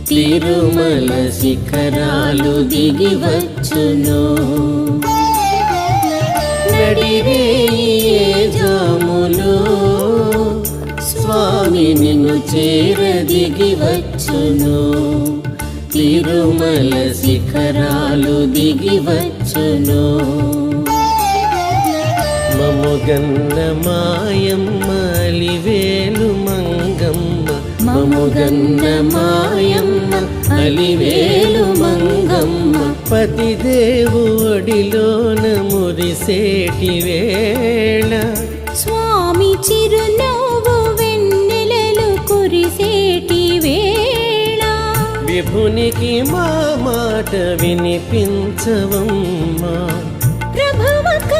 తిరుమల శిఖరాలు దిగి వచ్చును. నడిరేయే జాములో స్వామి నిన్ను చేర దిగి వచ్చును. తిరుమల శిఖరాలు దిగి వచ్చును. మముగన్న మాయమ్మ అలివేలు మంగమ్మ, మముగన్న మాయమ్మ అలివేలు మంగమ్మ, పతిదేవు ఒడిలోన మురిసేటి వేళ స్వామి చిరునవ్వు వెన్నెలలు కురిసేటి వేళ విభునికి మా మాట వినిపించవమ్మా. ప్రభువక